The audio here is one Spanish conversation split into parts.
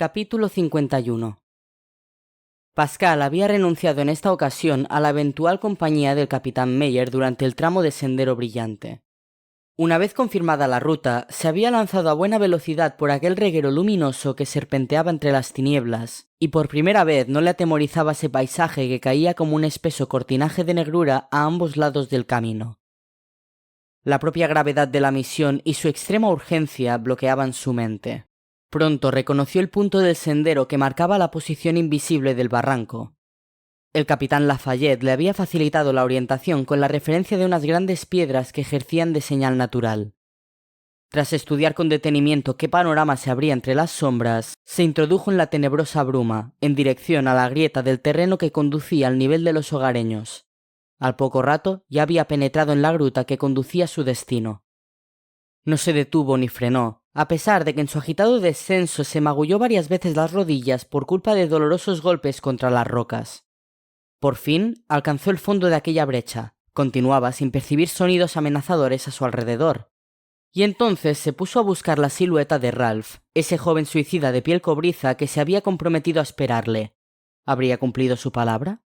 Capítulo 51. Pascal había renunciado en esta ocasión a la eventual compañía del capitán Meyer durante el tramo de Sendero Brillante. Una vez confirmada la ruta, se había lanzado a buena velocidad por aquel reguero luminoso que serpenteaba entre las tinieblas, y por primera vez no le atemorizaba ese paisaje que caía como un espeso cortinaje de negrura a ambos lados del camino. La propia gravedad de la misión y su extrema urgencia bloqueaban su mente. Pronto reconoció el punto del sendero que marcaba la posición invisible del barranco. El capitán Lafayette le había facilitado la orientación con la referencia de unas grandes piedras que ejercían de señal natural. Tras estudiar con detenimiento qué panorama se abría entre las sombras, se introdujo en la tenebrosa bruma, en dirección a la grieta del terreno que conducía al nivel de los hogareños. Al poco rato ya había penetrado en la gruta que conducía a su destino. No se detuvo ni frenó, a pesar de que en su agitado descenso se magulló varias veces las rodillas por culpa de dolorosos golpes contra las rocas. Por fin alcanzó el fondo de aquella brecha, continuaba sin percibir sonidos amenazadores a su alrededor. Y entonces se puso a buscar la silueta de Ralph, ese joven suicida de piel cobriza que se había comprometido a esperarle. ¿Habría cumplido su palabra?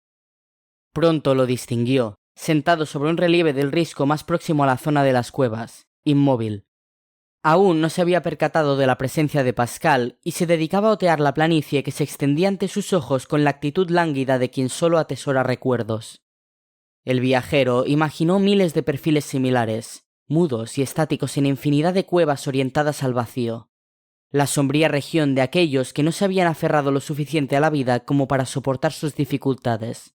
Pronto lo distinguió, sentado sobre un relieve del risco más próximo a la zona de las cuevas, inmóvil. Aún no se había percatado de la presencia de Pascal y se dedicaba a otear la planicie que se extendía ante sus ojos con la actitud lánguida de quien solo atesora recuerdos. El viajero imaginó miles de perfiles similares, mudos y estáticos en infinidad de cuevas orientadas al vacío. La sombría región de aquellos que no se habían aferrado lo suficiente a la vida como para soportar sus dificultades.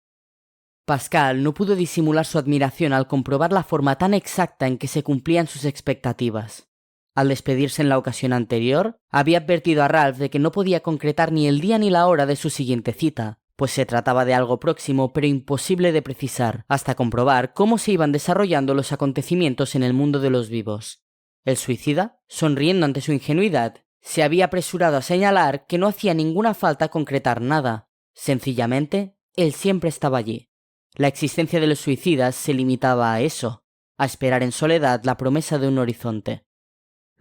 Pascal no pudo disimular su admiración al comprobar la forma tan exacta en que se cumplían sus expectativas. Al despedirse en la ocasión anterior, había advertido a Ralph de que no podía concretar ni el día ni la hora de su siguiente cita, pues se trataba de algo próximo pero imposible de precisar, hasta comprobar cómo se iban desarrollando los acontecimientos en el mundo de los vivos. El suicida, sonriendo ante su ingenuidad, se había apresurado a señalar que no hacía ninguna falta concretar nada. Sencillamente, él siempre estaba allí. La existencia de los suicidas se limitaba a eso, a esperar en soledad la promesa de un horizonte.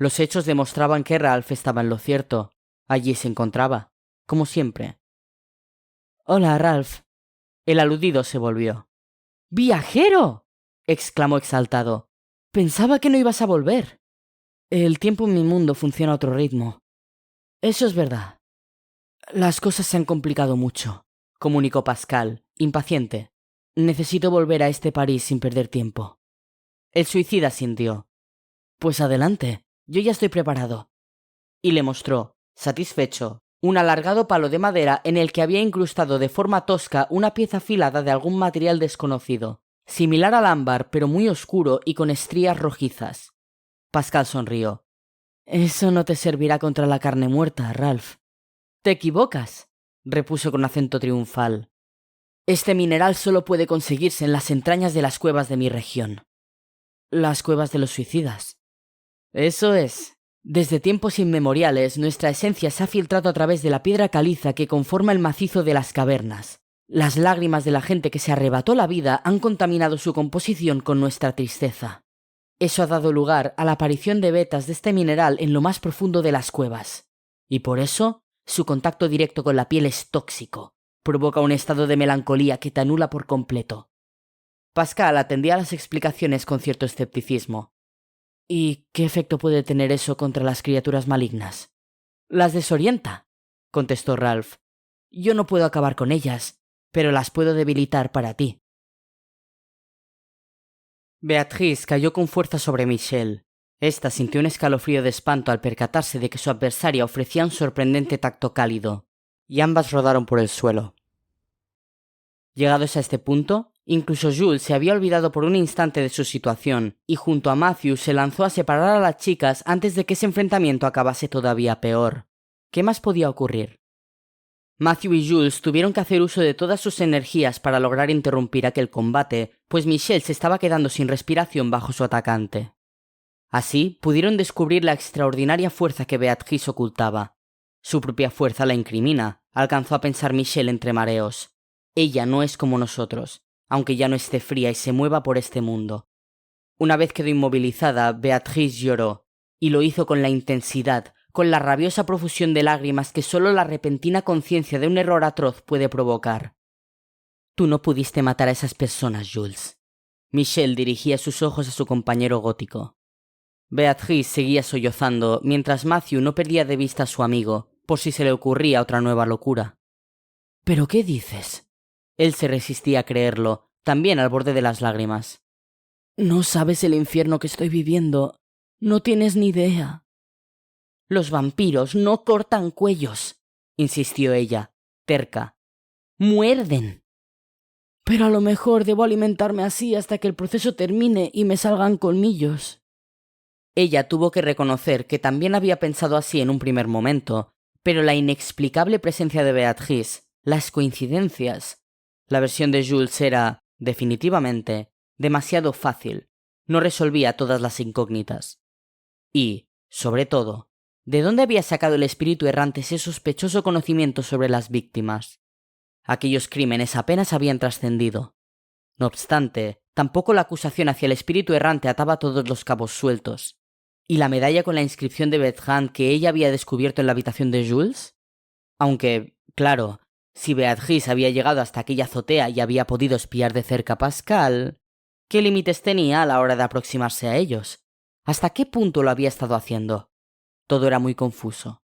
Los hechos demostraban que Ralph estaba en lo cierto. Allí se encontraba, como siempre. «Hola, Ralph». El aludido se volvió. «¡Viajero!», exclamó exaltado. «Pensaba que no ibas a volver». «El tiempo en mi mundo funciona a otro ritmo». «Eso es verdad». «Las cosas se han complicado mucho», comunicó Pascal, impaciente. «Necesito volver a este París sin perder tiempo». El suicida sintió. «Pues adelante. Yo ya estoy preparado». Y le mostró, satisfecho, un alargado palo de madera en el que había incrustado de forma tosca una pieza afilada de algún material desconocido, similar al ámbar pero muy oscuro y con estrías rojizas. Pascal sonrió. «Eso no te servirá contra la carne muerta, Ralph». «Te equivocas», repuso con acento triunfal. «Este mineral solo puede conseguirse en las entrañas de las cuevas de mi región». «Las cuevas de los suicidas». «Eso es. Desde tiempos inmemoriales, nuestra esencia se ha filtrado a través de la piedra caliza que conforma el macizo de las cavernas. Las lágrimas de la gente que se arrebató la vida han contaminado su composición con nuestra tristeza. Eso ha dado lugar a la aparición de vetas de este mineral en lo más profundo de las cuevas. Y por eso, su contacto directo con la piel es tóxico. Provoca un estado de melancolía que te anula por completo». Pascal atendía a las explicaciones con cierto escepticismo. «¿Y qué efecto puede tener eso contra las criaturas malignas?» «Las desorienta», contestó Ralph. «Yo no puedo acabar con ellas, pero las puedo debilitar para ti». Beatrice cayó con fuerza sobre Michelle. Esta sintió un escalofrío de espanto al percatarse de que su adversaria ofrecía un sorprendente tacto cálido, y ambas rodaron por el suelo. Llegados a este punto, incluso Jules se había olvidado por un instante de su situación, y junto a Matthew se lanzó a separar a las chicas antes de que ese enfrentamiento acabase todavía peor. ¿Qué más podía ocurrir? Matthew y Jules tuvieron que hacer uso de todas sus energías para lograr interrumpir aquel combate, pues Michelle se estaba quedando sin respiración bajo su atacante. Así, pudieron descubrir la extraordinaria fuerza que Beatrice ocultaba. Su propia fuerza la incrimina, alcanzó a pensar Michelle entre mareos. Ella no es como nosotros, aunque ya no esté fría y se mueva por este mundo. Una vez quedó inmovilizada, Beatrice lloró, y lo hizo con la intensidad, con la rabiosa profusión de lágrimas que solo la repentina conciencia de un error atroz puede provocar. Tú no pudiste matar a esas personas, Jules. Michelle dirigía sus ojos a su compañero gótico. Beatrice seguía sollozando, mientras Matthew no perdía de vista a su amigo, por si se le ocurría otra nueva locura. ¿Pero qué dices? Él se resistía a creerlo, también al borde de las lágrimas. No sabes el infierno que estoy viviendo. No tienes ni idea. Los vampiros no cortan cuellos, insistió ella, terca. Muerden. Pero a lo mejor debo alimentarme así hasta que el proceso termine y me salgan colmillos. Ella tuvo que reconocer que también había pensado así en un primer momento, pero la inexplicable presencia de Beatrice, las coincidencias. La versión de Jules era, definitivamente, demasiado fácil. No resolvía todas las incógnitas. Y, sobre todo, ¿de dónde había sacado el espíritu errante ese sospechoso conocimiento sobre las víctimas? Aquellos crímenes apenas habían trascendido. No obstante, tampoco la acusación hacia el espíritu errante ataba todos los cabos sueltos. ¿Y la medalla con la inscripción de Bertrand que ella había descubierto en la habitación de Jules? Aunque, claro, si Beatrice había llegado hasta aquella azotea y había podido espiar de cerca a Pascal, ¿qué límites tenía a la hora de aproximarse a ellos? ¿Hasta qué punto lo había estado haciendo? Todo era muy confuso.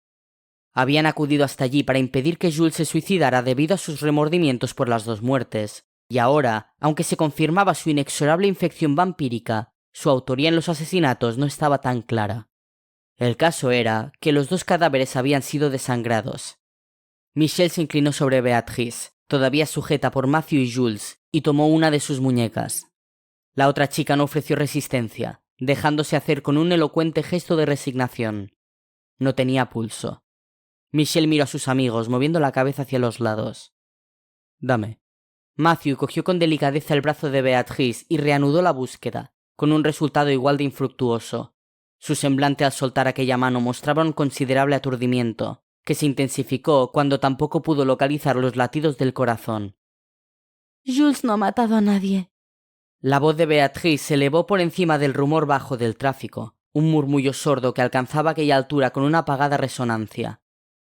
Habían acudido hasta allí para impedir que Jules se suicidara debido a sus remordimientos por las dos muertes, y ahora, aunque se confirmaba su inexorable infección vampírica, su autoría en los asesinatos no estaba tan clara. El caso era que los dos cadáveres habían sido desangrados. Michelle se inclinó sobre Beatrice, todavía sujeta por Matthew y Jules, y tomó una de sus muñecas. La otra chica no ofreció resistencia, dejándose hacer con un elocuente gesto de resignación. No tenía pulso. Michelle miró a sus amigos, moviendo la cabeza hacia los lados. Dame. Matthew cogió con delicadeza el brazo de Beatrice y reanudó la búsqueda, con un resultado igual de infructuoso. Su semblante al soltar aquella mano mostraba un considerable aturdimiento, que se intensificó cuando tampoco pudo localizar los latidos del corazón. Jules no ha matado a nadie. La voz de Beatrice se elevó por encima del rumor bajo del tráfico, un murmullo sordo que alcanzaba aquella altura con una apagada resonancia.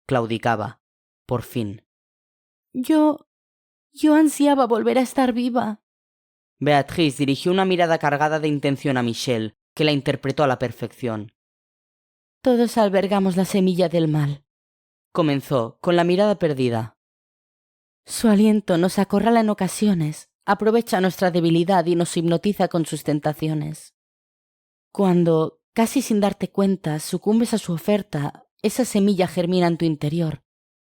Claudicaba. Por fin. Yo ansiaba volver a estar viva. Beatrice dirigió una mirada cargada de intención a Michelle, que la interpretó a la perfección. Todos albergamos la semilla del mal. Comenzó, con la mirada perdida. Su aliento nos acorrala en ocasiones, aprovecha nuestra debilidad y nos hipnotiza con sus tentaciones. Cuando, casi sin darte cuenta, sucumbes a su oferta, esa semilla germina en tu interior,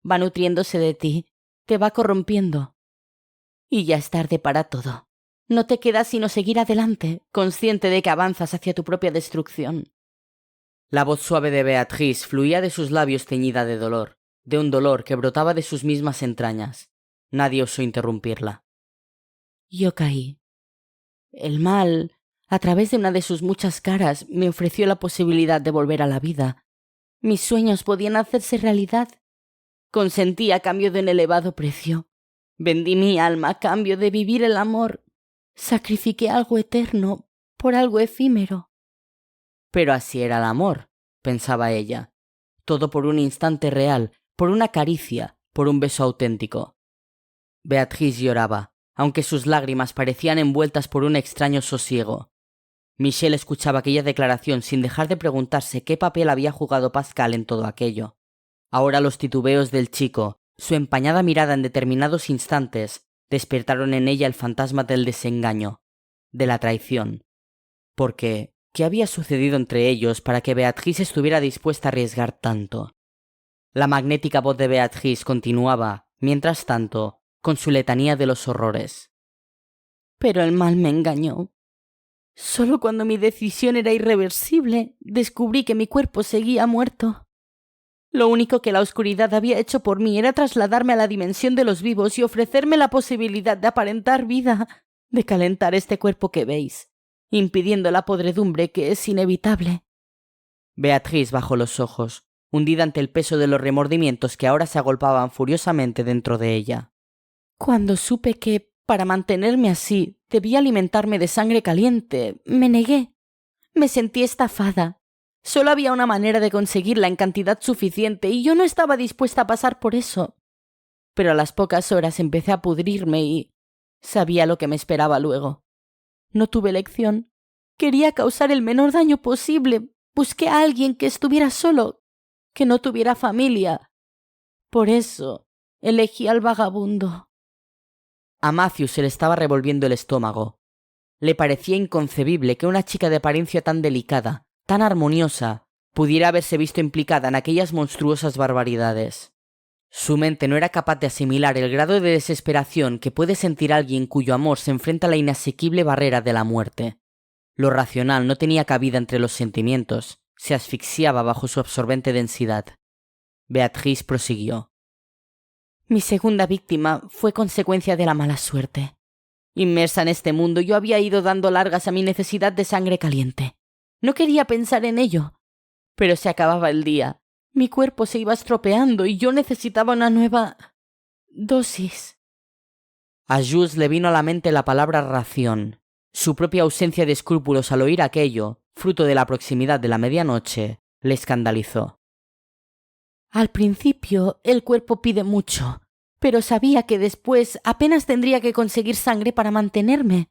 va nutriéndose de ti, te va corrompiendo. Y ya es tarde para todo. No te queda sino seguir adelante, consciente de que avanzas hacia tu propia destrucción. La voz suave de Beatrice fluía de sus labios teñida de dolor, de un dolor que brotaba de sus mismas entrañas. Nadie osó interrumpirla. Yo caí. El mal, a través de una de sus muchas caras, me ofreció la posibilidad de volver a la vida. Mis sueños podían hacerse realidad. Consentí a cambio de un elevado precio. Vendí mi alma a cambio de vivir el amor. Sacrifiqué algo eterno por algo efímero. Pero así era el amor, pensaba ella. Todo por un instante real, por una caricia, por un beso auténtico. Beatrice lloraba, aunque sus lágrimas parecían envueltas por un extraño sosiego. Michelle escuchaba aquella declaración sin dejar de preguntarse qué papel había jugado Pascal en todo aquello. Ahora los titubeos del chico, su empañada mirada en determinados instantes, despertaron en ella el fantasma del desengaño, de la traición. Porque, ¿qué había sucedido entre ellos para que Beatrice estuviera dispuesta a arriesgar tanto? La magnética voz de Beatrice continuaba, mientras tanto, con su letanía de los horrores. Pero el mal me engañó. Solo cuando mi decisión era irreversible, descubrí que mi cuerpo seguía muerto. Lo único que la oscuridad había hecho por mí era trasladarme a la dimensión de los vivos y ofrecerme la posibilidad de aparentar vida, de calentar este cuerpo que veis, impidiendo la podredumbre que es inevitable. Beatrice bajó los ojos, hundida ante el peso de los remordimientos que ahora se agolpaban furiosamente dentro de ella. Cuando supe que, para mantenerme así, debía alimentarme de sangre caliente, me negué. Me sentí estafada. Solo había una manera de conseguirla en cantidad suficiente y yo no estaba dispuesta a pasar por eso. Pero a las pocas horas empecé a pudrirme y sabía lo que me esperaba luego. No tuve elección. Quería causar el menor daño posible. Busqué a alguien que estuviera solo, que no tuviera familia. Por eso elegí al vagabundo. A Matthew se le estaba revolviendo el estómago. Le parecía inconcebible que una chica de apariencia tan delicada, tan armoniosa, pudiera haberse visto implicada en aquellas monstruosas barbaridades. Su mente no era capaz de asimilar el grado de desesperación que puede sentir alguien cuyo amor se enfrenta a la inasequible barrera de la muerte. Lo racional no tenía cabida entre los sentimientos, se asfixiaba bajo su absorbente densidad. Beatrice prosiguió. Mi segunda víctima fue consecuencia de la mala suerte. Inmersa en este mundo, yo había ido dando largas a mi necesidad de sangre caliente. No quería pensar en ello, pero se acababa el día. Mi cuerpo se iba estropeando y yo necesitaba una nueva dosis. A Jules le vino a la mente la palabra ración. Su propia ausencia de escrúpulos al oír aquello, fruto de la proximidad de la medianoche, le escandalizó. Al principio, el cuerpo pide mucho, pero sabía que después apenas tendría que conseguir sangre para mantenerme.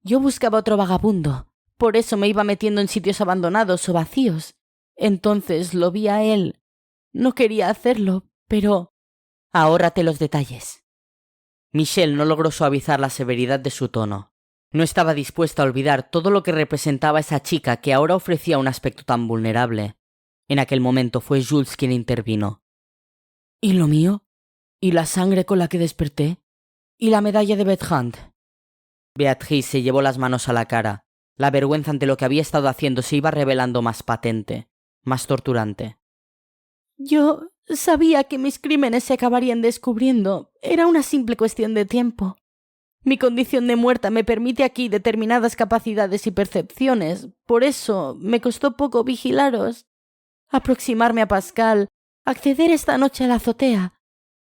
Yo buscaba otro vagabundo, por eso me iba metiendo en sitios abandonados o vacíos. Entonces lo vi a él. No quería hacerlo, pero... Ahórrate los detalles. Michelle no logró suavizar la severidad de su tono. No estaba dispuesta a olvidar todo lo que representaba esa chica que ahora ofrecía un aspecto tan vulnerable. En aquel momento fue Jules quien intervino. ¿Y lo mío? ¿Y la sangre con la que desperté? ¿Y la medalla de Bethand? Beatrice se llevó las manos a la cara. La vergüenza ante lo que había estado haciendo se iba revelando más patente, más torturante. Yo sabía que mis crímenes se acabarían descubriendo. Era una simple cuestión de tiempo. Mi condición de muerta me permite aquí determinadas capacidades y percepciones. Por eso me costó poco vigilaros. Aproximarme a Pascal, acceder esta noche a la azotea.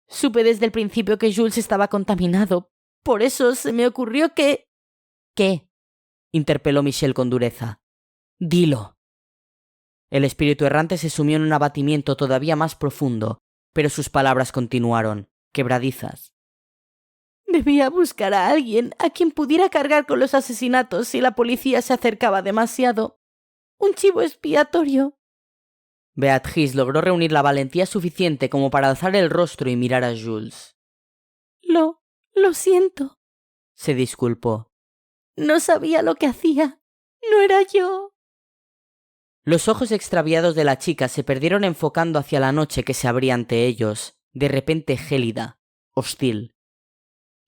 Supe desde el principio que Jules estaba contaminado. Por eso se me ocurrió que... ¿Qué? Interpeló Michelle con dureza. Dilo. El espíritu errante se sumió en un abatimiento todavía más profundo, pero sus palabras continuaron, quebradizas. Debía buscar a alguien a quien pudiera cargar con los asesinatos si la policía se acercaba demasiado. Un chivo expiatorio. Beatrice logró reunir la valentía suficiente como para alzar el rostro y mirar a Jules. Lo siento, se disculpó. No sabía lo que hacía. No era yo. Los ojos extraviados de la chica se perdieron enfocando hacia la noche que se abría ante ellos, de repente gélida, hostil.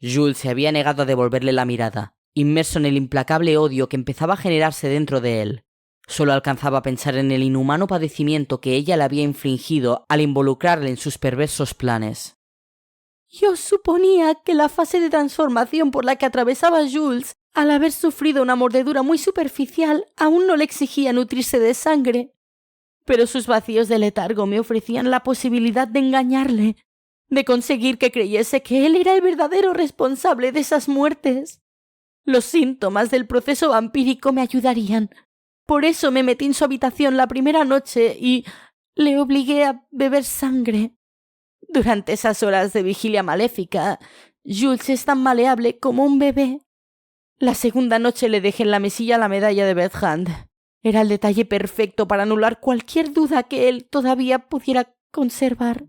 Jules se había negado a devolverle la mirada, inmerso en el implacable odio que empezaba a generarse dentro de él. Solo alcanzaba a pensar en el inhumano padecimiento que ella le había infligido al involucrarle en sus perversos planes. Yo suponía que la fase de transformación por la que atravesaba Jules, al haber sufrido una mordedura muy superficial, aún no le exigía nutrirse de sangre. Pero sus vacíos de letargo me ofrecían la posibilidad de engañarle, de conseguir que creyese que él era el verdadero responsable de esas muertes. Los síntomas del proceso vampírico me ayudarían. Por eso me metí en su habitación la primera noche y le obligué a beber sangre. Durante esas horas de vigilia maléfica, Jules es tan maleable como un bebé. La segunda noche le dejé en la mesilla la medalla de Bethand. Era el detalle perfecto para anular cualquier duda que él todavía pudiera conservar.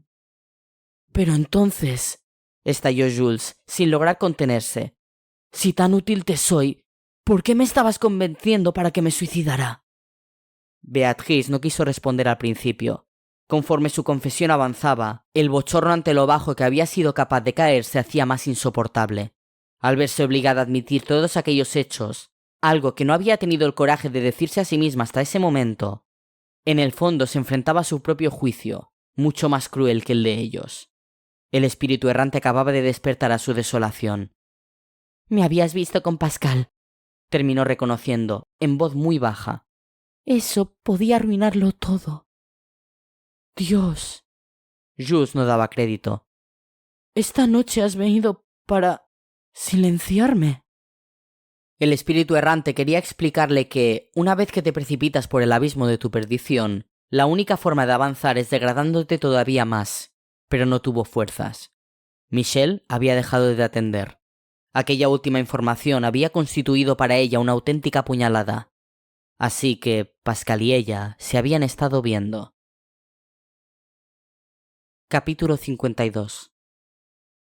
Pero entonces, estalló Jules, sin lograr contenerse. Si tan útil te soy, ¿por qué me estabas convenciendo para que me suicidara? Beatrice no quiso responder al principio. Conforme su confesión avanzaba, el bochorno ante lo bajo que había sido capaz de caer se hacía más insoportable. Al verse obligada a admitir todos aquellos hechos, algo que no había tenido el coraje de decirse a sí misma hasta ese momento, en el fondo se enfrentaba a su propio juicio, mucho más cruel que el de ellos. El espíritu errante acababa de despertar a su desolación. «Me habías visto con Pascal», terminó reconociendo, en voz muy baja. «Eso podía arruinarlo todo». «Dios». Jules no daba crédito. «Esta noche has venido para silenciarme». El espíritu errante quería explicarle que, una vez que te precipitas por el abismo de tu perdición, la única forma de avanzar es degradándote todavía más, pero no tuvo fuerzas. Michelle había dejado de atender. Aquella última información había constituido para ella una auténtica puñalada. Así que Pascal y ella se habían estado viendo. Capítulo 52.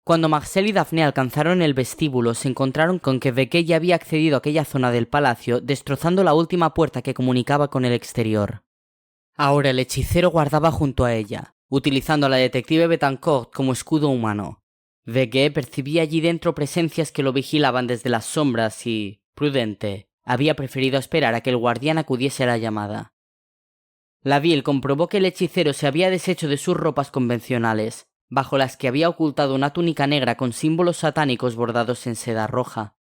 Cuando Marcel y Daphne alcanzaron el vestíbulo, se encontraron con que Beckett ya había accedido a aquella zona del palacio, destrozando la última puerta que comunicaba con el exterior. Ahora el hechicero guardaba junto a ella, utilizando a la detective Betancourt como escudo humano. Beckett percibía allí dentro presencias que lo vigilaban desde las sombras y, prudente, había preferido esperar a que el guardián acudiese a la llamada. Laville comprobó que el hechicero se había deshecho de sus ropas convencionales, bajo las que había ocultado una túnica negra con símbolos satánicos bordados en seda roja.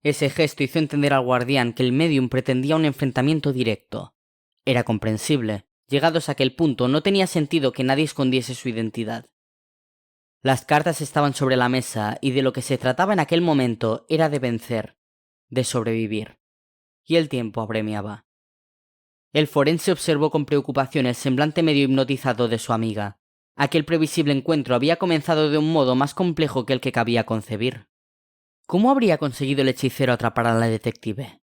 Ese gesto hizo entender al guardián que el médium pretendía un enfrentamiento directo. Era comprensible. Llegados a aquel punto, no tenía sentido que nadie escondiese su identidad. Las cartas estaban sobre la mesa y de lo que se trataba en aquel momento era de vencer, de sobrevivir. Y el tiempo apremiaba. El forense observó con preocupación el semblante medio hipnotizado de su amiga. Aquel previsible encuentro había comenzado de un modo más complejo que el que cabía concebir. ¿Cómo habría conseguido el hechicero atrapar a la detective?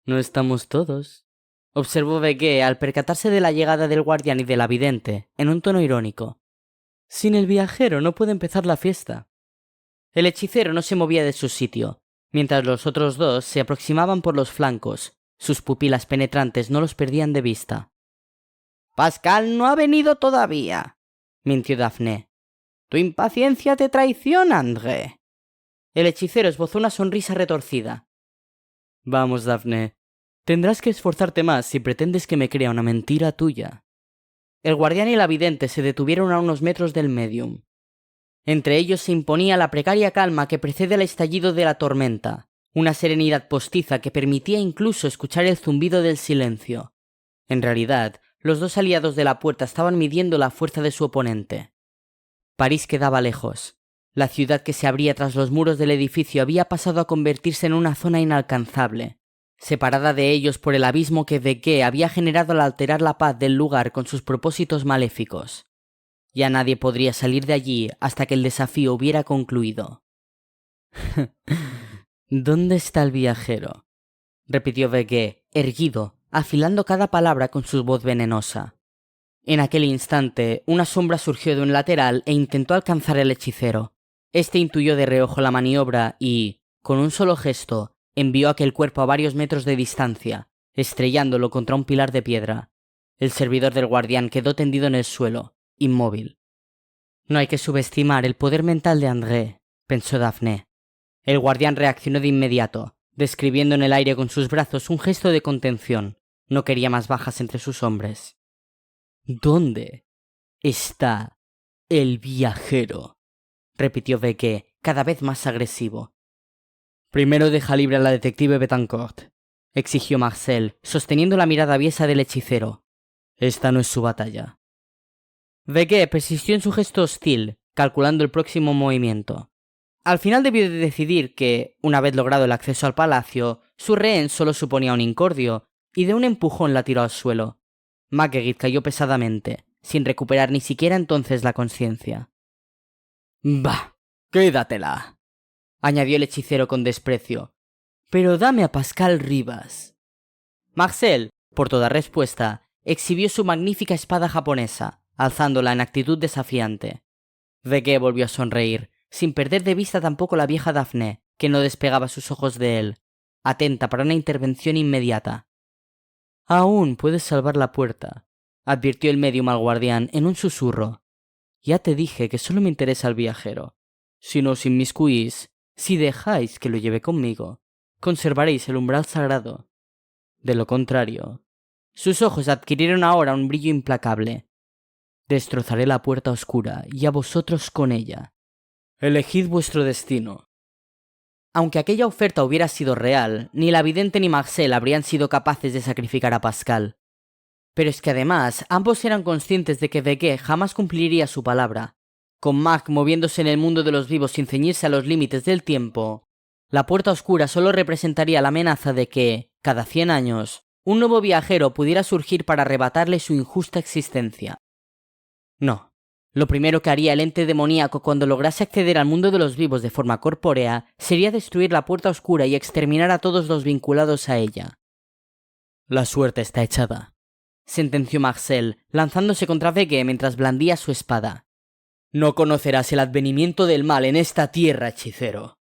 No estamos todos, observó Beckett al percatarse de la llegada del guardián y de la vidente, en un tono irónico. Sin el viajero no puede empezar la fiesta. El hechicero no se movía de su sitio, mientras los otros dos se aproximaban por los flancos. Sus pupilas penetrantes no los perdían de vista. «Pascal no ha venido todavía», mintió Daphne. «Tu impaciencia te traiciona, André». El hechicero esbozó una sonrisa retorcida. «Vamos, Daphne. Tendrás que esforzarte más si pretendes que me crea una mentira tuya». El guardián y la vidente se detuvieron a unos metros del médium. Entre ellos se imponía la precaria calma que precede al estallido de la tormenta, una serenidad postiza que permitía incluso escuchar el zumbido del silencio. En realidad, los dos aliados de la puerta estaban midiendo la fuerza de su oponente. París quedaba lejos. La ciudad que se abría tras los muros del edificio había pasado a convertirse en una zona inalcanzable, separada de ellos por el abismo que Beckett había generado al alterar la paz del lugar con sus propósitos maléficos. Ya nadie podría salir de allí hasta que el desafío hubiera concluido. «¿Dónde está el viajero?», repitió Beckett, erguido, afilando cada palabra con su voz venenosa. En aquel instante, una sombra surgió de un lateral e intentó alcanzar al hechicero. Este intuyó de reojo la maniobra y, con un solo gesto, envió aquel cuerpo a varios metros de distancia, estrellándolo contra un pilar de piedra. El servidor del guardián quedó tendido en el suelo, inmóvil. «No hay que subestimar el poder mental de André», pensó Daphne. El guardián reaccionó de inmediato, describiendo en el aire con sus brazos un gesto de contención. No quería más bajas entre sus hombres. «¿Dónde está el viajero?», repitió Beckett, cada vez más agresivo. «Primero deja libre a la detective Betancourt», exigió Marcel, sosteniendo la mirada aviesa del hechicero. «Esta no es su batalla». Beckett persistió en su gesto hostil, calculando el próximo movimiento. Al final debió de decidir que, una vez logrado el acceso al palacio, su rehén solo suponía un incordio, y de un empujón la tiró al suelo. Marguerite cayó pesadamente, sin recuperar ni siquiera entonces la conciencia. «Bah, quédatela», añadió el hechicero con desprecio. «Pero dame a Pascal Rivas». Marcel, por toda respuesta, exhibió su magnífica espada japonesa, alzándola en actitud desafiante. Beckett volvió a sonreír, sin perder de vista tampoco la vieja Daphne, que no despegaba sus ojos de él, atenta para una intervención inmediata. «Aún puedes salvar la puerta», advirtió el médium al guardián en un susurro. «Ya te dije que solo me interesa el viajero. Si no os inmiscuís, si dejáis que lo lleve conmigo, conservaréis el umbral sagrado. De lo contrario». Sus ojos adquirieron ahora un brillo implacable. «Destrozaré la puerta oscura y a vosotros con ella. Elegid vuestro destino». Aunque aquella oferta hubiera sido real, ni la vidente ni Marcel habrían sido capaces de sacrificar a Pascal. Pero es que además, ambos eran conscientes de que Beckett jamás cumpliría su palabra. Con Marc moviéndose en el mundo de los vivos sin ceñirse a los límites del tiempo, La puerta oscura solo representaría la amenaza de que, cada 100 años, un nuevo viajero pudiera surgir para arrebatarle su injusta existencia. No. Lo primero que haría el ente demoníaco cuando lograse acceder al mundo de los vivos de forma corpórea sería destruir la puerta oscura y exterminar a todos los vinculados a ella. La suerte está echada, sentenció Marcel, lanzándose contra Vegge mientras blandía su espada. No conocerás el advenimiento del mal en esta tierra, hechicero.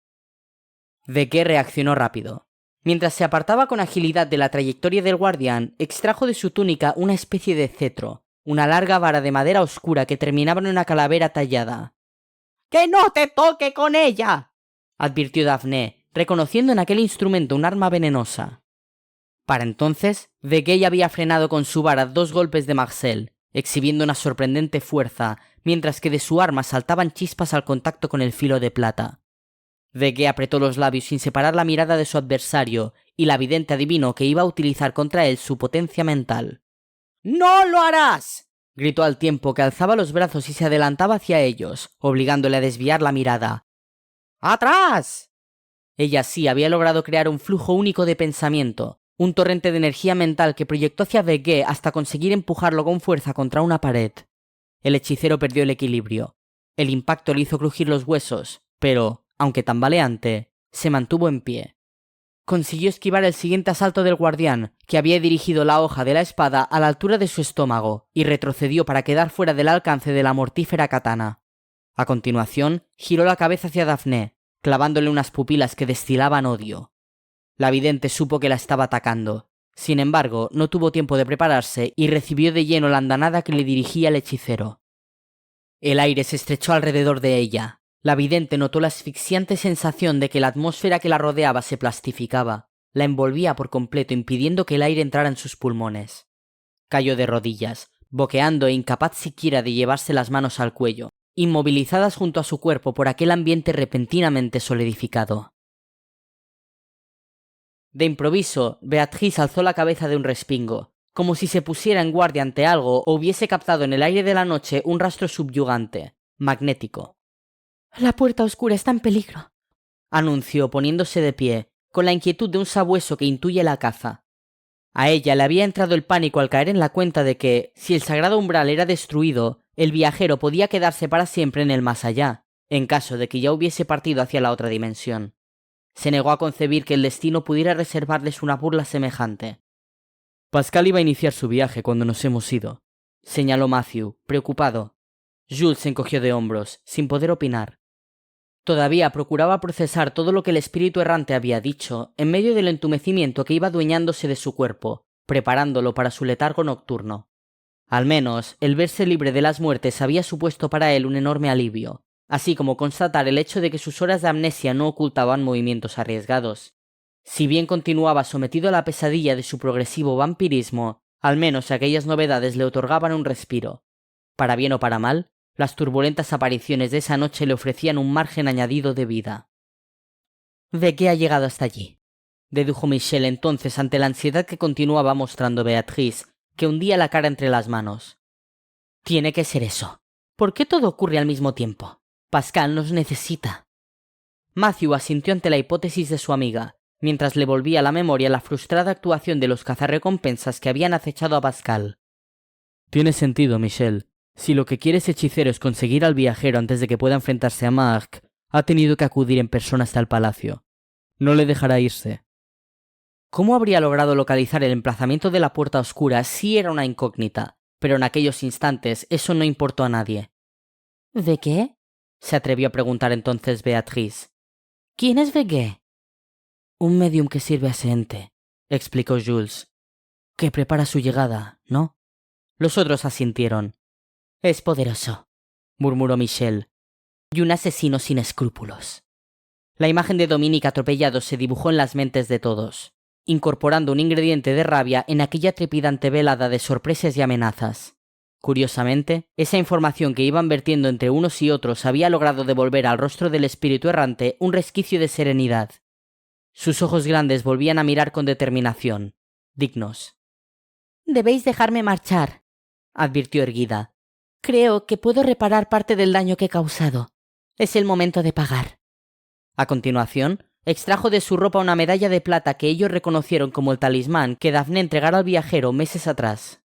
Vegge reaccionó rápido. Mientras se apartaba con agilidad de la trayectoria del guardián, extrajo de su túnica una especie de cetro, una larga vara de madera oscura que terminaba en una calavera tallada. ¡Que no te toque con ella!, advirtió Daphne, reconociendo en aquel instrumento un arma venenosa. Para entonces, Vegge ya había frenado con su vara 2 golpes de Marcel, exhibiendo una sorprendente fuerza, mientras que de su arma saltaban chispas al contacto con el filo de plata. Vegge apretó los labios sin separar la mirada de su adversario, y la vidente adivinó que iba a utilizar contra él su potencia mental. ¡No lo harás!, gritó al tiempo que alzaba los brazos y se adelantaba hacia ellos, obligándole a desviar la mirada. ¡Atrás! Ella sí había logrado crear un flujo único de pensamiento, un torrente de energía mental que proyectó hacia Vegge hasta conseguir empujarlo con fuerza contra una pared. El hechicero perdió el equilibrio. El impacto le hizo crujir los huesos, pero, aunque tambaleante, se mantuvo en pie. Consiguió esquivar el siguiente asalto del guardián, que había dirigido la hoja de la espada a la altura de su estómago, y retrocedió para quedar fuera del alcance de la mortífera katana. A continuación, giró la cabeza hacia Daphne, clavándole unas pupilas que destilaban odio. La vidente supo que la estaba atacando. Sin embargo, no tuvo tiempo de prepararse y recibió de lleno la andanada que le dirigía el hechicero. El aire se estrechó alrededor de ella. La vidente notó la asfixiante sensación de que la atmósfera que la rodeaba se plastificaba, la envolvía por completo impidiendo que el aire entrara en sus pulmones. Cayó de rodillas, boqueando e incapaz siquiera de llevarse las manos al cuello, inmovilizadas junto a su cuerpo por aquel ambiente repentinamente solidificado. De improviso, Beatriz alzó la cabeza de un respingo, como si se pusiera en guardia ante algo o hubiese captado en el aire de la noche un rastro subyugante, magnético. «La puerta oscura está en peligro», anunció poniéndose de pie, con la inquietud de un sabueso que intuye la caza. A ella le había entrado el pánico al caer en la cuenta de que, si el sagrado umbral era destruido, el viajero podía quedarse para siempre en el más allá, en caso de que ya hubiese partido hacia la otra dimensión. Se negó a concebir que el destino pudiera reservarles una burla semejante. «Pascal iba a iniciar su viaje cuando nos hemos ido», señaló Matthew, preocupado. Jules se encogió de hombros, sin poder opinar. Todavía procuraba procesar todo lo que el espíritu errante había dicho, en medio del entumecimiento que iba adueñándose de su cuerpo, preparándolo para su letargo nocturno. Al menos, el verse libre de las muertes había supuesto para él un enorme alivio, así como constatar el hecho de que sus horas de amnesia no ocultaban movimientos arriesgados. Si bien continuaba sometido a la pesadilla de su progresivo vampirismo, al menos aquellas novedades le otorgaban un respiro. Para bien o para mal, las turbulentas apariciones de esa noche le ofrecían un margen añadido de vida. «Vegge ha llegado hasta allí», dedujo Michel entonces ante la ansiedad que continuaba mostrando Beatriz, que hundía la cara entre las manos. «Tiene que ser eso. ¿Por qué todo ocurre al mismo tiempo? Pascal nos necesita». Matthew asintió ante la hipótesis de su amiga, mientras le volvía a la memoria la frustrada actuación de los cazarrecompensas que habían acechado a Pascal. «Tiene sentido, Michel. Si lo que quiere ese hechicero es conseguir al viajero antes de que pueda enfrentarse a Marc, ha tenido que acudir en persona hasta el palacio. No le dejará irse». ¿Cómo habría logrado localizar el emplazamiento de la puerta oscura sí era una incógnita, pero en aquellos instantes eso no importó a nadie. «¿Vegge?», se atrevió a preguntar entonces Beatriz. «¿Quién es Vegge?» «Un medium que sirve a ese ente», explicó Jules. «Que prepara su llegada, ¿no?» Los otros asintieron. «Es poderoso», murmuró Michel. «Y un asesino sin escrúpulos». La imagen de Dominique atropellado se dibujó en las mentes de todos, incorporando un ingrediente de rabia en aquella trepidante velada de sorpresas y amenazas. Curiosamente, esa información que iban vertiendo entre unos y otros había logrado devolver al rostro del espíritu errante un resquicio de serenidad. Sus ojos grandes volvían a mirar con determinación, dignos. «Debéis dejarme marchar», advirtió erguida. «Creo que puedo reparar parte del daño que he causado. Es el momento de pagar». A continuación, Extrajo de su ropa una medalla de plata que ellos reconocieron como el talismán que Daphne entregara al viajero meses atrás.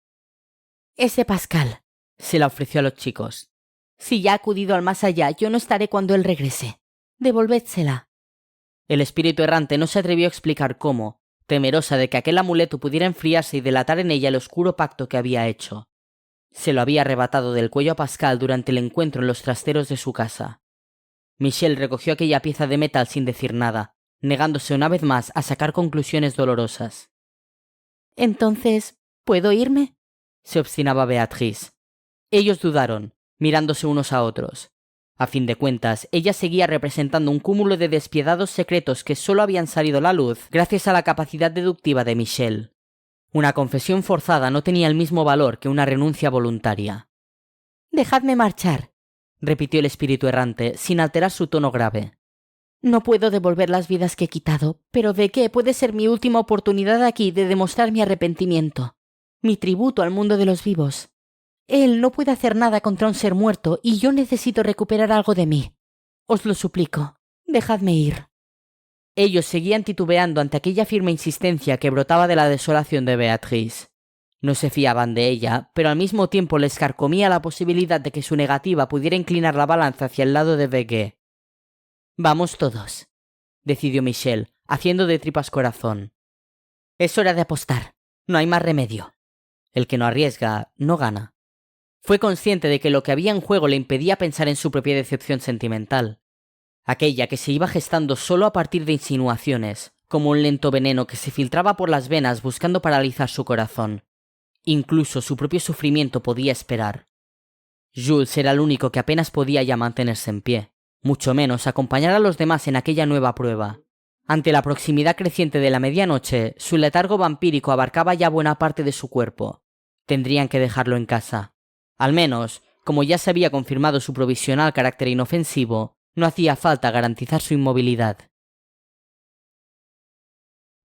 «Es de Pascal», se la ofreció a los chicos. «Si ya ha acudido al más allá, yo no estaré cuando él regrese. Devolvédsela». El espíritu errante no se atrevió a explicar cómo, temerosa de que aquel amuleto pudiera enfriarse y delatar en ella el oscuro pacto que había hecho. Se lo había arrebatado del cuello a Pascal durante el encuentro en los trasteros de su casa. Michel recogió aquella pieza de metal sin decir nada, negándose una vez más a sacar conclusiones dolorosas. «¿Entonces, puedo irme?», se obstinaba Beatrice. Ellos dudaron, mirándose unos a otros. A fin de cuentas, ella seguía representando un cúmulo de despiedados secretos que solo habían salido a la luz gracias a la capacidad deductiva de Michel. Una confesión forzada no tenía el mismo valor que una renuncia voluntaria. «Dejadme marchar», repitió el espíritu errante, sin alterar su tono grave. «No puedo devolver las vidas que he quitado, pero de qué puede ser mi última oportunidad aquí de demostrar mi arrepentimiento, mi tributo al mundo de los vivos. Él no puede hacer nada contra un ser muerto y yo necesito recuperar algo de mí. Os lo suplico, dejadme ir». Ellos seguían titubeando ante aquella firme insistencia que brotaba de la desolación de Beatrice. No se fiaban de ella, pero al mismo tiempo les carcomía la posibilidad de que su negativa pudiera inclinar la balanza hacia el lado de Vegué. «Vamos todos», decidió Michel, haciendo de tripas corazón. «Es hora de apostar. No hay más remedio. El que no arriesga, no gana». Fue consciente de que lo que había en juego le impedía pensar en su propia decepción sentimental. Aquella que se iba gestando solo a partir de insinuaciones, como un lento veneno que se filtraba por las venas buscando paralizar su corazón. Incluso su propio sufrimiento podía esperar. Jules era el único que apenas podía ya mantenerse en pie, mucho menos acompañar a los demás en aquella nueva prueba. Ante la proximidad creciente de la medianoche, su letargo vampírico abarcaba ya buena parte de su cuerpo. Tendrían que dejarlo en casa. Al menos, como ya se había confirmado su provisional carácter inofensivo, no hacía falta garantizar su inmovilidad.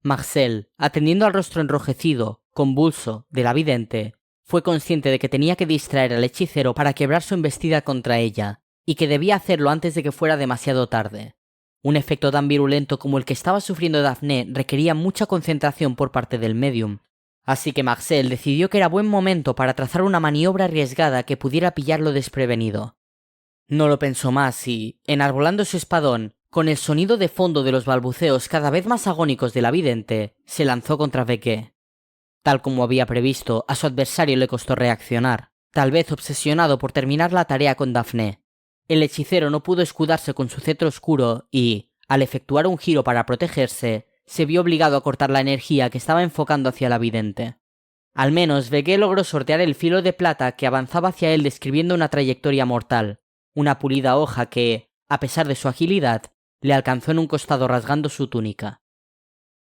Marcel, atendiendo al rostro enrojecido, convulso, de la vidente, fue consciente de que tenía que distraer al hechicero para quebrar su embestida contra ella, y que debía hacerlo antes de que fuera demasiado tarde. Un efecto tan virulento como el que estaba sufriendo Daphne requería mucha concentración por parte del médium, así que Marcel decidió que era buen momento para trazar una maniobra arriesgada que pudiera pillarlo desprevenido. No lo pensó más y, enarbolando su espadón, con el sonido de fondo de los balbuceos cada vez más agónicos de la vidente, se lanzó contra Vegué. Tal como había previsto, a su adversario le costó reaccionar, tal vez obsesionado por terminar la tarea con Daphne. El hechicero no pudo escudarse con su cetro oscuro y, al efectuar un giro para protegerse, se vio obligado a cortar la energía que estaba enfocando hacia la vidente. Al menos Vegué logró sortear el filo de plata que avanzaba hacia él describiendo una trayectoria mortal, una pulida hoja que, a pesar de su agilidad, le alcanzó en un costado rasgando su túnica.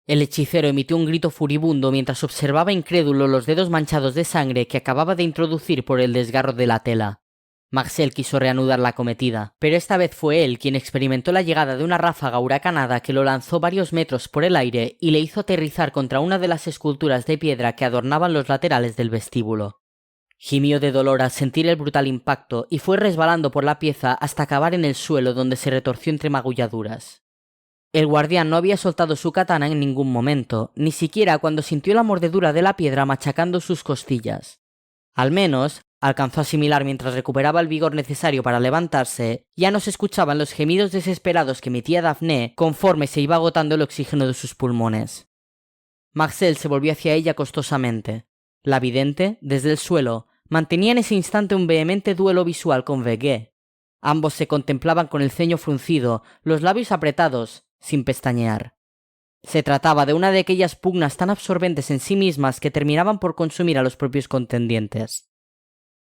El hechicero emitió un grito furibundo mientras observaba incrédulo los dedos manchados de sangre que acababa de introducir por el desgarro de la tela. Marcel quiso reanudar la acometida, pero esta vez fue él quien experimentó la llegada de una ráfaga huracanada que lo lanzó varios metros por el aire y le hizo aterrizar contra una de las esculturas de piedra que adornaban los laterales del vestíbulo. Gimió de dolor al sentir el brutal impacto y fue resbalando por la pieza hasta acabar en el suelo donde se retorció entre magulladuras. El guardián no había soltado su katana en ningún momento, ni siquiera cuando sintió la mordedura de la piedra machacando sus costillas. Al menos, alcanzó a asimilar mientras recuperaba el vigor necesario para levantarse, ya no se escuchaban los gemidos desesperados que emitía Daphne conforme se iba agotando el oxígeno de sus pulmones. Marcel se volvió hacia ella costosamente. La vidente, desde el suelo, mantenía en ese instante un vehemente duelo visual con Vegué. Ambos se contemplaban con el ceño fruncido, los labios apretados, sin pestañear. Se trataba de una de aquellas pugnas tan absorbentes en sí mismas que terminaban por consumir a los propios contendientes.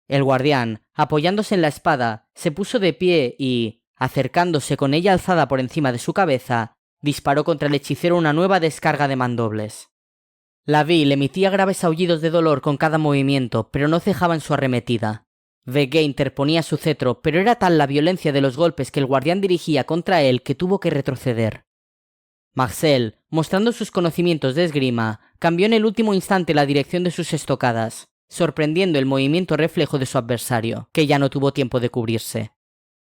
El guardián, apoyándose en la espada, se puso de pie y, acercándose con ella alzada por encima de su cabeza, disparó contra el hechicero una nueva descarga de mandobles. La vil emitía graves aullidos de dolor con cada movimiento, pero no cejaba en su arremetida. Vegué interponía su cetro, pero era tal la violencia de los golpes que el guardián dirigía contra él que tuvo que retroceder. Marcel, mostrando sus conocimientos de esgrima, cambió en el último instante la dirección de sus estocadas, sorprendiendo el movimiento reflejo de su adversario, que ya no tuvo tiempo de cubrirse.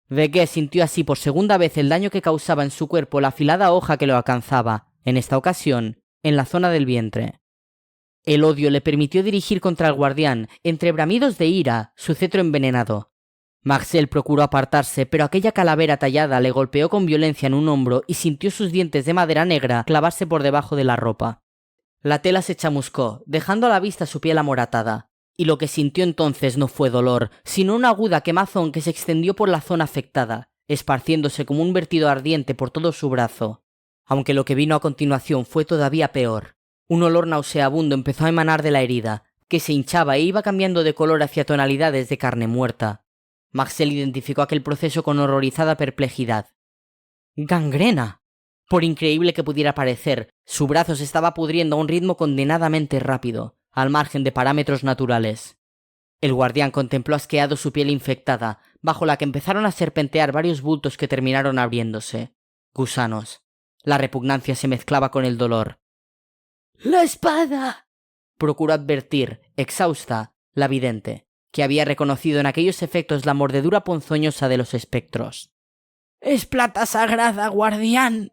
Vegué sintió así por segunda vez el daño que causaba en su cuerpo la afilada hoja que lo alcanzaba, en esta ocasión, en la zona del vientre. El odio le permitió dirigir contra el guardián, entre bramidos de ira, su cetro envenenado. Marcel procuró apartarse, pero aquella calavera tallada le golpeó con violencia en un hombro y sintió sus dientes de madera negra clavarse por debajo de la ropa. La tela se chamuscó, dejando a la vista su piel amoratada, y lo que sintió entonces no fue dolor, sino una aguda quemazón que se extendió por la zona afectada, esparciéndose como un vertido ardiente por todo su brazo. Aunque lo que vino a continuación fue todavía peor. Un olor nauseabundo empezó a emanar de la herida, que se hinchaba e iba cambiando de color hacia tonalidades de carne muerta. Marcel identificó aquel proceso con horrorizada perplejidad. ¡Gangrena! Por increíble que pudiera parecer, su brazo se estaba pudriendo a un ritmo condenadamente rápido, al margen de parámetros naturales. El guardián contempló asqueado su piel infectada, bajo la que empezaron a serpentear varios bultos que terminaron abriéndose. Gusanos. La repugnancia se mezclaba con el dolor. ¡La espada! Procuró advertir, exhausta, la vidente, que había reconocido en aquellos efectos la mordedura ponzoñosa de los espectros. ¡Es plata sagrada, guardián!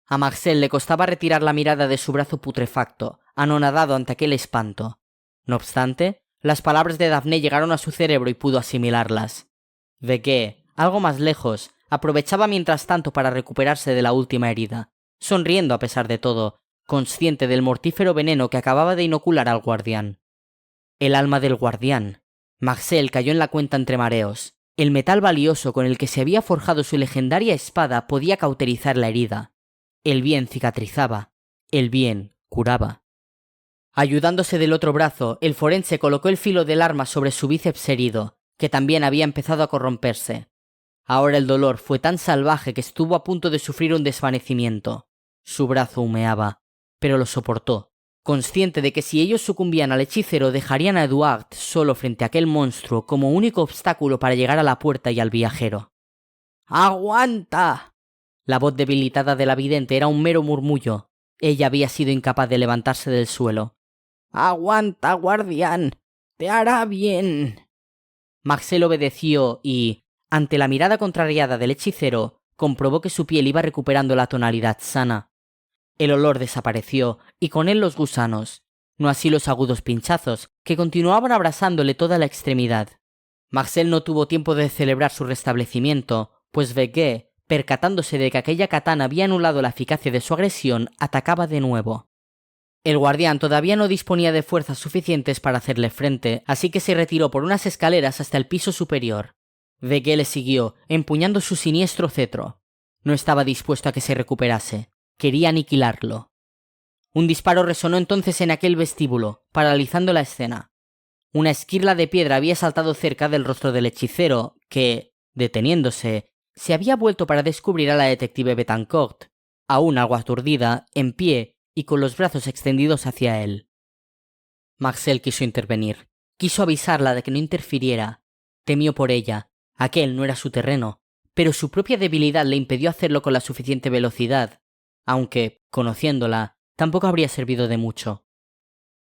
A Marcel le costaba retirar la mirada de su brazo putrefacto, anonadado ante aquel espanto. No obstante, las palabras de Daphne llegaron a su cerebro y pudo asimilarlas. Vegué, algo más lejos, aprovechaba mientras tanto para recuperarse de la última herida, sonriendo a pesar de todo, consciente del mortífero veneno que acababa de inocular al guardián. El alma del guardián. Marcel cayó en la cuenta entre mareos. El metal valioso con el que se había forjado su legendaria espada podía cauterizar la herida. El bien cicatrizaba. El bien curaba. Ayudándose del otro brazo, el forense colocó el filo del arma sobre su bíceps herido, que también había empezado a corromperse. Ahora el dolor fue tan salvaje que estuvo a punto de sufrir un desvanecimiento. Su brazo humeaba, pero lo soportó, consciente de que si ellos sucumbían al hechicero dejarían a Eduard solo frente a aquel monstruo como único obstáculo para llegar a la puerta y al viajero. ¡Aguanta! La voz debilitada de la vidente era un mero murmullo. Ella había sido incapaz de levantarse del suelo. ¡Aguanta, guardián! ¡Te hará bien! Marcel obedeció y, ante la mirada contrariada del hechicero, comprobó que su piel iba recuperando la tonalidad sana. El olor desapareció, y con él los gusanos, no así los agudos pinchazos, que continuaban abrasándole toda la extremidad. Marcel no tuvo tiempo de celebrar su restablecimiento, pues Vegué, percatándose de que aquella katana había anulado la eficacia de su agresión, atacaba de nuevo. El guardián todavía no disponía de fuerzas suficientes para hacerle frente, así que se retiró por unas escaleras hasta el piso superior. Vegué le siguió, empuñando su siniestro cetro. No estaba dispuesto a que se recuperase. Quería aniquilarlo. Un disparo resonó entonces en aquel vestíbulo, paralizando la escena. Una esquirla de piedra había saltado cerca del rostro del hechicero, que, deteniéndose, se había vuelto para descubrir a la detective Betancourt, aún algo aturdida, en pie y con los brazos extendidos hacia él. Marcel quiso intervenir. Quiso avisarla de que no interfiriera. Temió por ella. Aquel no era su terreno, pero su propia debilidad le impidió hacerlo con la suficiente velocidad, aunque, conociéndola, tampoco habría servido de mucho.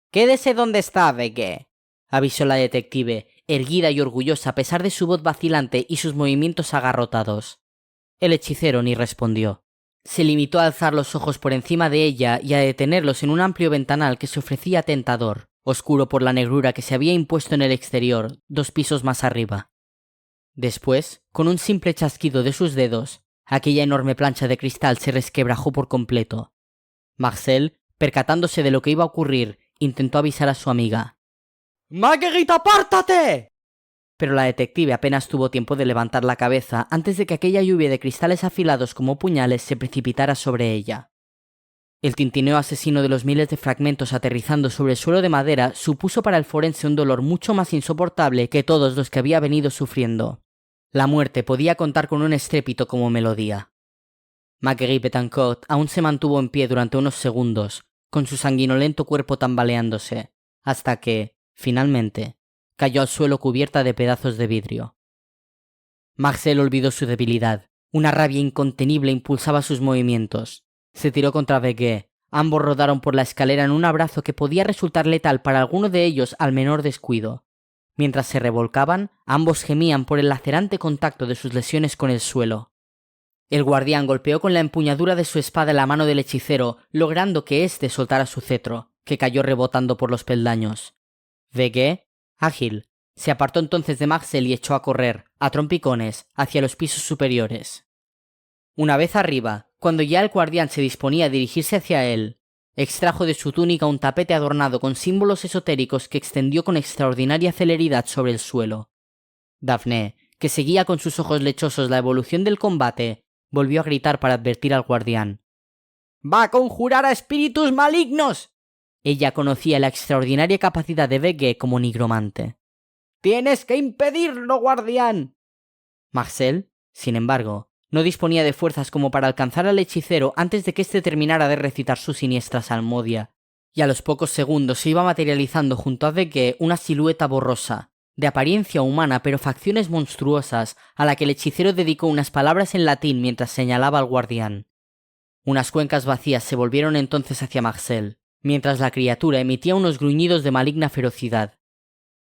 «Quédese donde está, Vegué», avisó la detective, erguida y orgullosa a pesar de su voz vacilante y sus movimientos agarrotados. El hechicero ni respondió. Se limitó a alzar los ojos por encima de ella y a detenerlos en un amplio ventanal que se ofrecía tentador, oscuro por la negrura que se había impuesto en el exterior, 2 pisos más arriba. Después, con un simple chasquido de sus dedos, aquella enorme plancha de cristal se resquebrajó por completo. Marcel, percatándose de lo que iba a ocurrir, intentó avisar a su amiga. «¡Marguerite, apártate!» Pero la detective apenas tuvo tiempo de levantar la cabeza antes de que aquella lluvia de cristales afilados como puñales se precipitara sobre ella. El tintineo asesino de los miles de fragmentos aterrizando sobre el suelo de madera supuso para el forense un dolor mucho más insoportable que todos los que había venido sufriendo. La muerte podía contar con un estrépito como melodía. Marguerite Betancourt aún se mantuvo en pie durante unos segundos, con su sanguinolento cuerpo tambaleándose, hasta que, finalmente, cayó al suelo cubierta de pedazos de vidrio. Marcel olvidó su debilidad. Una rabia incontenible impulsaba sus movimientos. Se tiró contra Vegué. Ambos rodaron por la escalera en un abrazo que podía resultar letal para alguno de ellos al menor descuido. Mientras se revolcaban, ambos gemían por el lacerante contacto de sus lesiones con el suelo. El guardián golpeó con la empuñadura de su espada la mano del hechicero, logrando que éste soltara su cetro, que cayó rebotando por los peldaños. Vegué, ágil, se apartó entonces de Marcel y echó a correr, a trompicones, hacia los pisos superiores. Una vez arriba, cuando ya el guardián se disponía a dirigirse hacia él, extrajo de su túnica un tapete adornado con símbolos esotéricos que extendió con extraordinaria celeridad sobre el suelo. Daphne, que seguía con sus ojos lechosos la evolución del combate, volvió a gritar para advertir al guardián. ¡Va a conjurar a espíritus malignos! Ella conocía la extraordinaria capacidad de Vegué como nigromante. ¡Tienes que impedirlo, guardián! Marcel, sin embargo, no disponía de fuerzas como para alcanzar al hechicero antes de que éste terminara de recitar su siniestra salmodia, y a los pocos segundos se iba materializando junto a Vegué una silueta borrosa, de apariencia humana pero facciones monstruosas, a la que el hechicero dedicó unas palabras en latín mientras señalaba al guardián. Unas cuencas vacías se volvieron entonces hacia Marcel, mientras la criatura emitía unos gruñidos de maligna ferocidad.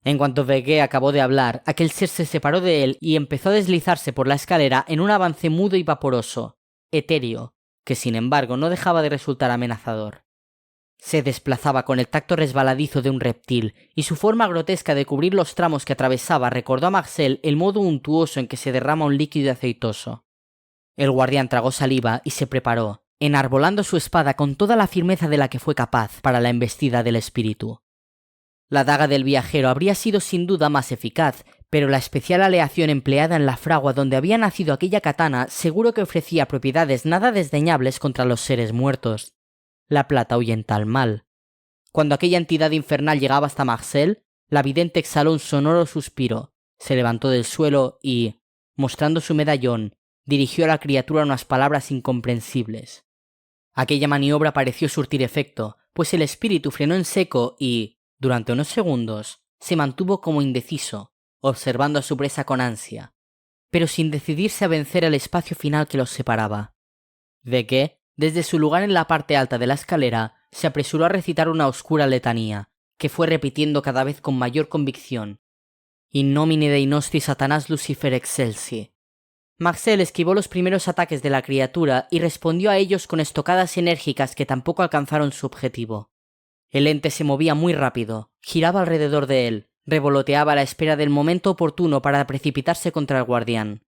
En cuanto Vegué acabó de hablar, aquel ser se separó de él y empezó a deslizarse por la escalera en un avance mudo y vaporoso, etéreo, que sin embargo no dejaba de resultar amenazador. Se desplazaba con el tacto resbaladizo de un reptil, y su forma grotesca de cubrir los tramos que atravesaba recordó a Marcel el modo untuoso en que se derrama un líquido aceitoso. El guardián tragó saliva y se preparó, enarbolando su espada con toda la firmeza de la que fue capaz para la embestida del espíritu. La daga del viajero habría sido sin duda más eficaz, pero la especial aleación empleada en la fragua donde había nacido aquella katana seguro que ofrecía propiedades nada desdeñables contra los seres muertos. La plata ahuyenta al mal. Cuando aquella entidad infernal llegaba hasta Marcel, la vidente exhaló un sonoro suspiro, se levantó del suelo y, mostrando su medallón, dirigió a la criatura unas palabras incomprensibles. Aquella maniobra pareció surtir efecto, pues el espíritu frenó en seco y, durante unos segundos, se mantuvo como indeciso, observando a su presa con ansia, pero sin decidirse a vencer el espacio final que los separaba. Vegué, desde su lugar en la parte alta de la escalera, se apresuró a recitar una oscura letanía, que fue repitiendo cada vez con mayor convicción. In nomine Dei nostri Satanás Lucifer excelsi. Marcel esquivó los primeros ataques de la criatura y respondió a ellos con estocadas enérgicas que tampoco alcanzaron su objetivo. El ente se movía muy rápido, giraba alrededor de él, revoloteaba a la espera del momento oportuno para precipitarse contra el guardián.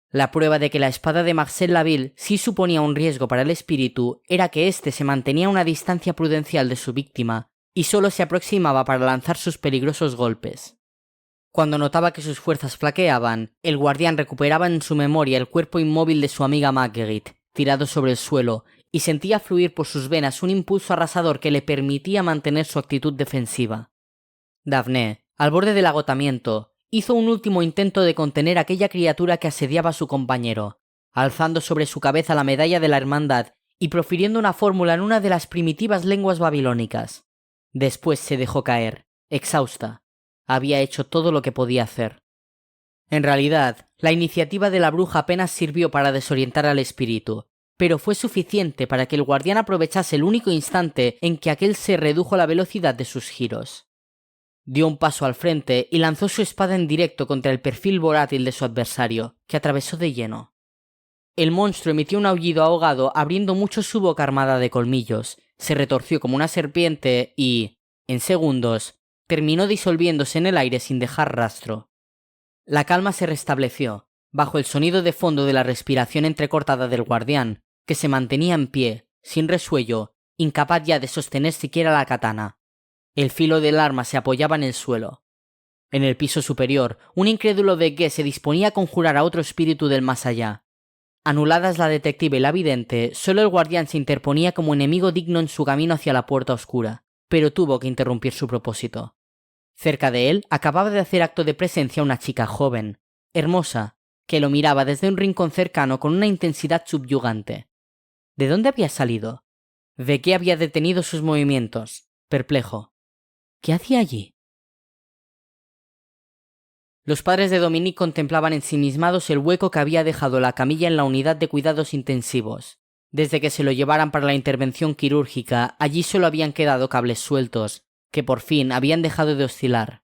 La prueba de que la espada de Marcel Laville sí suponía un riesgo para el espíritu era que éste se mantenía a una distancia prudencial de su víctima y solo se aproximaba para lanzar sus peligrosos golpes. Cuando notaba que sus fuerzas flaqueaban, el guardián recuperaba en su memoria el cuerpo inmóvil de su amiga Marguerite, tirado sobre el suelo, y sentía fluir por sus venas un impulso arrasador que le permitía mantener su actitud defensiva. Daphne, al borde del agotamiento, hizo un último intento de contener a aquella criatura que asediaba a su compañero, alzando sobre su cabeza la medalla de la hermandad y profiriendo una fórmula en una de las primitivas lenguas babilónicas. Después se dejó caer, exhausta. Había hecho todo lo que podía hacer. En realidad, la iniciativa de la bruja apenas sirvió para desorientar al espíritu, pero fue suficiente para que el guardián aprovechase el único instante en que aquel ser redujo la velocidad de sus giros. Dio un paso al frente y lanzó su espada en directo contra el perfil volátil de su adversario, que atravesó de lleno. El monstruo emitió un aullido ahogado abriendo mucho su boca armada de colmillos, se retorció como una serpiente y, en segundos, terminó disolviéndose en el aire sin dejar rastro. La calma se restableció, bajo el sonido de fondo de la respiración entrecortada del guardián, que se mantenía en pie, sin resuello, incapaz ya de sostener siquiera la katana. El filo del arma se apoyaba en el suelo. En el piso superior, un incrédulo Vegué se disponía a conjurar a otro espíritu del más allá. Anuladas la detective y la vidente, solo el guardián se interponía como enemigo digno en su camino hacia la puerta oscura, pero tuvo que interrumpir su propósito. Cerca de él acababa de hacer acto de presencia una chica joven, hermosa, que lo miraba desde un rincón cercano con una intensidad subyugante. ¿De dónde había salido? Vegué había detenido sus movimientos, perplejo. ¿Qué hacía allí? Los padres de Dominique contemplaban ensimismados el hueco que había dejado la camilla en la unidad de cuidados intensivos. Desde que se lo llevaran para la intervención quirúrgica, allí solo habían quedado cables sueltos, que por fin habían dejado de oscilar.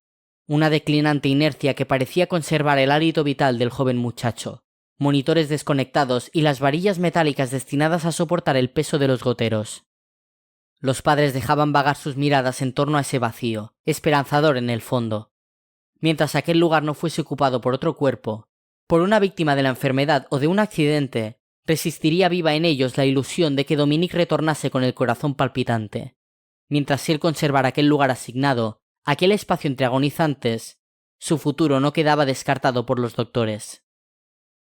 una declinante inercia que parecía conservar el hálito vital del joven muchacho, monitores desconectados y las varillas metálicas destinadas a soportar el peso de los goteros. Los padres dejaban vagar sus miradas en torno a ese vacío, esperanzador en el fondo. Mientras aquel lugar no fuese ocupado por otro cuerpo, por una víctima de la enfermedad o de un accidente, resistiría viva en ellos la ilusión de que Dominique retornase con el corazón palpitante. Mientras él conservara aquel lugar asignado, aquel espacio entre agonizantes, su futuro no quedaba descartado por los doctores.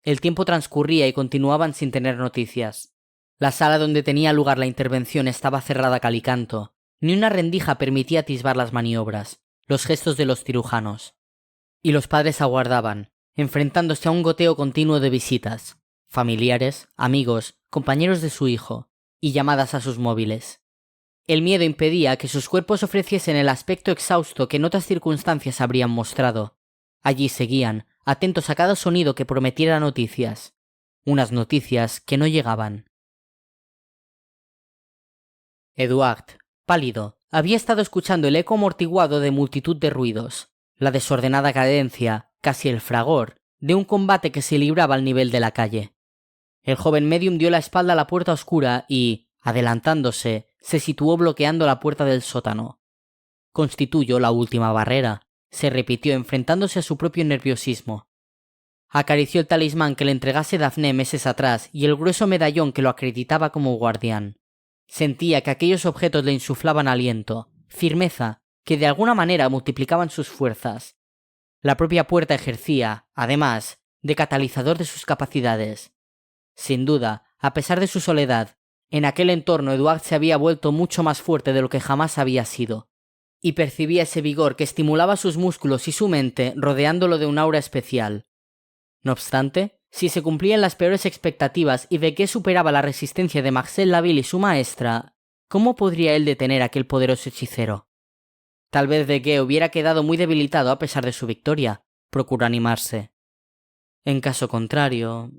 El tiempo transcurría y continuaban sin tener noticias. La sala donde tenía lugar la intervención estaba cerrada a cal y canto. Ni una rendija permitía atisbar las maniobras, los gestos de los cirujanos. Y los padres aguardaban, enfrentándose a un goteo continuo de visitas, familiares, amigos, compañeros de su hijo, y llamadas a sus móviles. El miedo impedía que sus cuerpos ofreciesen el aspecto exhausto que en otras circunstancias habrían mostrado. Allí seguían, atentos a cada sonido que prometiera noticias. Unas noticias que no llegaban. Eduard, pálido, había estado escuchando el eco amortiguado de multitud de ruidos, la desordenada cadencia, casi el fragor, de un combate que se libraba al nivel de la calle. El joven medium dio la espalda a la puerta oscura y, adelantándose, se situó bloqueando la puerta del sótano. Constituyó la última barrera, se repitió enfrentándose a su propio nerviosismo. Acarició el talismán que le entregase Daphne meses atrás y el grueso medallón que lo acreditaba como guardián. Sentía que aquellos objetos le insuflaban aliento, firmeza, que de alguna manera multiplicaban sus fuerzas. La propia puerta ejercía, además, de catalizador de sus capacidades. Sin duda, a pesar de su soledad, en aquel entorno Eduard se había vuelto mucho más fuerte de lo que jamás había sido, y percibía ese vigor que estimulaba sus músculos y su mente rodeándolo de un aura especial. No obstante, si se cumplían las peores expectativas y Beguet superaba la resistencia de Marcel Laville y su maestra, ¿cómo podría él detener a aquel poderoso hechicero? Tal vez Beguet hubiera quedado muy debilitado a pesar de su victoria. Procuró animarse. En caso contrario,